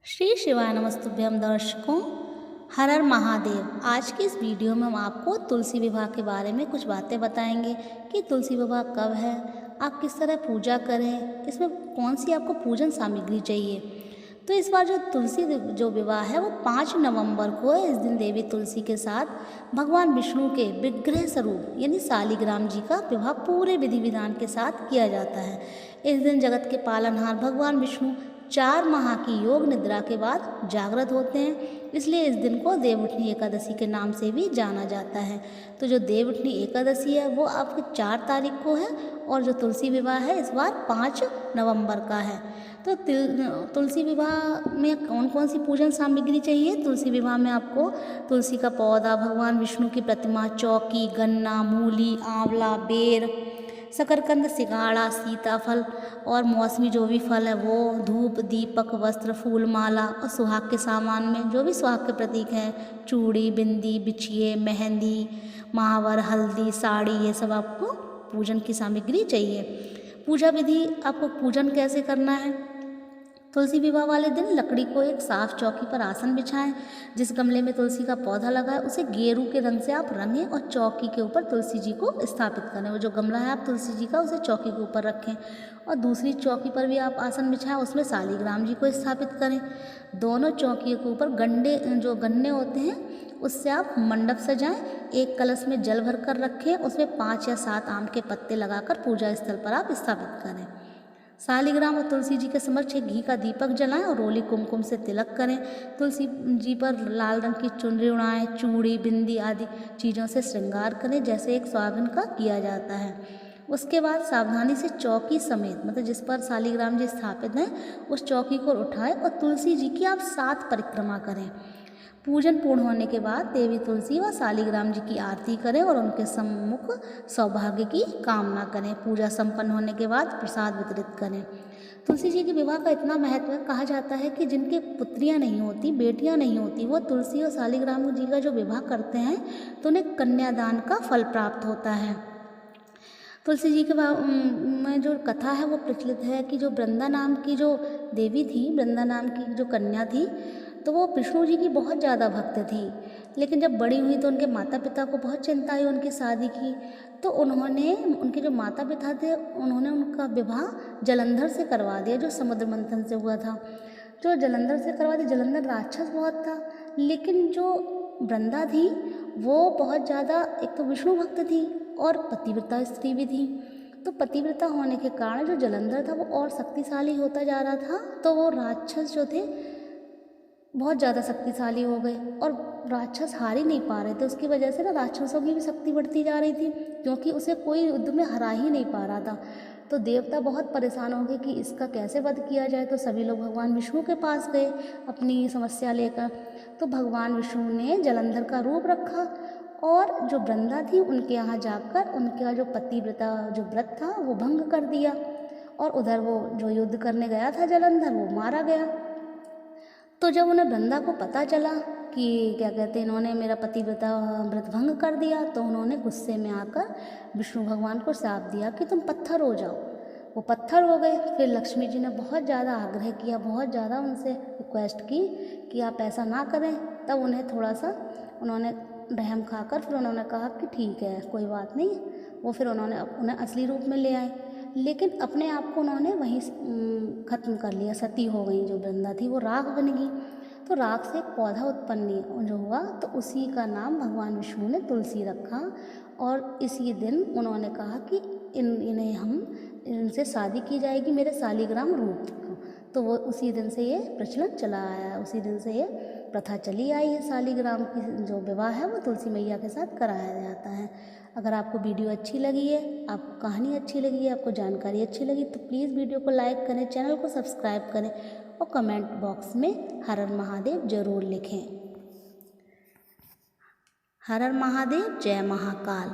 श्री शिवाय नमस्तुभ्यम दर्शकों। हर हर महादेव। आज की इस वीडियो में हम आपको तुलसी विवाह के बारे में कुछ बातें बताएंगे कि तुलसी विवाह कब है, आप किस तरह पूजा करें, इसमें कौन सी आपको पूजन सामग्री चाहिए। तो इस बार जो तुलसी जो विवाह है वो 5 नवंबर को है। इस दिन देवी तुलसी के साथ भगवान विष्णु के विग्रह स्वरूप यानी शालिग्राम जी का विवाह पूरे विधि विधान के साथ किया जाता है। इस दिन जगत के पालनहार भगवान विष्णु 4 माह की योग निद्रा के बाद जागृत होते हैं, इसलिए इस दिन को देवउठनी एकादशी के नाम से भी जाना जाता है। तो जो देवउठनी एकादशी है वो आपकी 4 तारीख को है और जो तुलसी विवाह है इस बार 5 नवंबर का है। तो तुलसी विवाह में कौन कौन सी पूजन सामग्री चाहिए। तुलसी विवाह में आपको तुलसी का पौधा, भगवान विष्णु की प्रतिमा, चौकी, गन्ना, मूली, आंवला, बेर, शकरकंद, सिंघाड़ा, सीताफल और मौसमी जो भी फल है वो, धूप, दीपक, वस्त्र, फूल, माला और सुहाग के सामान में जो भी सुहाग के प्रतीक हैं, चूड़ी, बिंदी, बिछिए, मेहंदी, महावर, हल्दी, साड़ी, ये सब आपको पूजन की सामग्री चाहिए। पूजा विधि, आपको पूजन कैसे करना है। तुलसी विवाह वाले दिन लकड़ी को एक साफ चौकी पर आसन बिछाएं। जिस गमले में तुलसी का पौधा लगा है उसे गेरू के रंग से आप रंगें और चौकी के ऊपर तुलसी जी को स्थापित करें। वो जो गमला है आप तुलसी जी का उसे चौकी के ऊपर रखें और दूसरी चौकी पर भी आप आसन बिछाएं, उसमें शालिग्राम जी को स्थापित करें। दोनों चौकियों के ऊपर गन्ने होते हैं उससे आप मंडप सजाएं। एक कलश में जल भर कर रखें, उसमें 5 या 7 आम के पत्ते लगाकर पूजा स्थल पर आप स्थापित करें। शालिग्राम और तुलसी जी के समक्ष एक घी का दीपक जलाएं और रोली कुमकुम से तिलक करें। तुलसी जी पर लाल रंग की चुनरी उड़ाएं, चूड़ी, बिंदी आदि चीज़ों से श्रृंगार करें जैसे एक सुहागन का किया जाता है। उसके बाद सावधानी से चौकी समेत, मतलब जिस पर शालिग्राम जी स्थापित हैं, उस चौकी को उठाएं और तुलसी जी की आप 7 परिक्रमा करें। पूजन पूर्ण होने के बाद देवी तुलसी व शालिग्राम जी की आरती करें और उनके सम्मुख सौभाग्य की कामना करें। पूजा संपन्न होने के बाद प्रसाद वितरित करें। तुलसी जी के विवाह का इतना महत्व है, कहा जाता है कि जिनके पुत्रियां नहीं होती, बेटियां नहीं होती, वो तुलसी और शालिग्राम जी का जो विवाह करते हैं तो उन्हें कन्यादान का फल प्राप्त होता है। तुलसी जी के में जो कथा है वो प्रचलित है कि जो वृंदा नाम की जो देवी थी, वृंदा नाम की जो कन्या थी, तो वो विष्णु जी की बहुत ज़्यादा भक्त थी। लेकिन जब बड़ी हुई तो उनके माता पिता को बहुत चिंता आई उनकी शादी की। तो उन्होंने, उनके जो माता पिता थे, उन्होंने उनका विवाह जलंधर से करवा दिया जो समुद्र मंथन से हुआ था। जो जलंधर से करवा दिया, जलंधर राक्षस बहुत था, लेकिन जो वृंदा थी वो बहुत ज़्यादा, एक तो विष्णु भक्त थी और पतिव्रता स्त्री भी थी। तो पतिव्रता होने के कारण जो जलंधर था वो और शक्तिशाली होता जा रहा था। तो वो राक्षस जो थे बहुत ज़्यादा शक्तिशाली हो गए और राक्षस हार ही नहीं पा रहे थे। उसकी वजह से ना राक्षसों की भी शक्ति बढ़ती जा रही थी, क्योंकि उसे कोई युद्ध में हरा ही नहीं पा रहा था। तो देवता बहुत परेशान हो गए कि इसका कैसे वध किया जाए। तो सभी लोग भगवान विष्णु के पास गए अपनी समस्या लेकर। तो भगवान विष्णु ने जलंधर का रूप रखा और जो वृंदा थी उनके यहाँ जाकर उनका जो पतिव्रता जो व्रत था वो भंग कर दिया और उधर वो जो युद्ध करने गया था जलंधर, वो मारा गया। तो जब उन्हें वृंदा को पता चला कि क्या कहते हैं, इन्होंने मेरा पतिव्रता व्रत भंग कर दिया, तो उन्होंने गुस्से में आकर विष्णु भगवान को श्राप दिया कि तुम पत्थर हो जाओ। वो पत्थर हो गए। फिर लक्ष्मी जी ने बहुत ज़्यादा आग्रह किया, बहुत ज़्यादा उनसे रिक्वेस्ट की कि आप ऐसा ना करें। तब उन्हें थोड़ा सा उन्होंने रहम खाकर फिर उन्होंने कहा कि ठीक है, कोई बात नहीं। वो फिर उन्हें असली रूप में ले आए, लेकिन अपने आप को उन्होंने वहीं ख़त्म कर लिया, सती हो गई। जो वृंदा थी वो राख बन गई। तो राख से एक पौधा उत्पन्न जो हुआ, तो उसी का नाम भगवान विष्णु ने तुलसी रखा। और इसी दिन उन्होंने कहा कि इनसे शादी की जाएगी मेरे शालिग्राम रूप को। तो वो उसी दिन से ये प्रचलन चला आया, उसी दिन से ये प्रथा चली आई है। शालिग्राम की जो विवाह है वो तुलसी मैया के साथ कराया जाता है। अगर आपको वीडियो अच्छी लगी है, आपको कहानी अच्छी लगी है, आपको जानकारी अच्छी लगी, तो प्लीज़ वीडियो को लाइक करें, चैनल को सब्सक्राइब करें और कमेंट बॉक्स में हर हर महादेव जरूर लिखें। हर हर महादेव, जय महाकाल।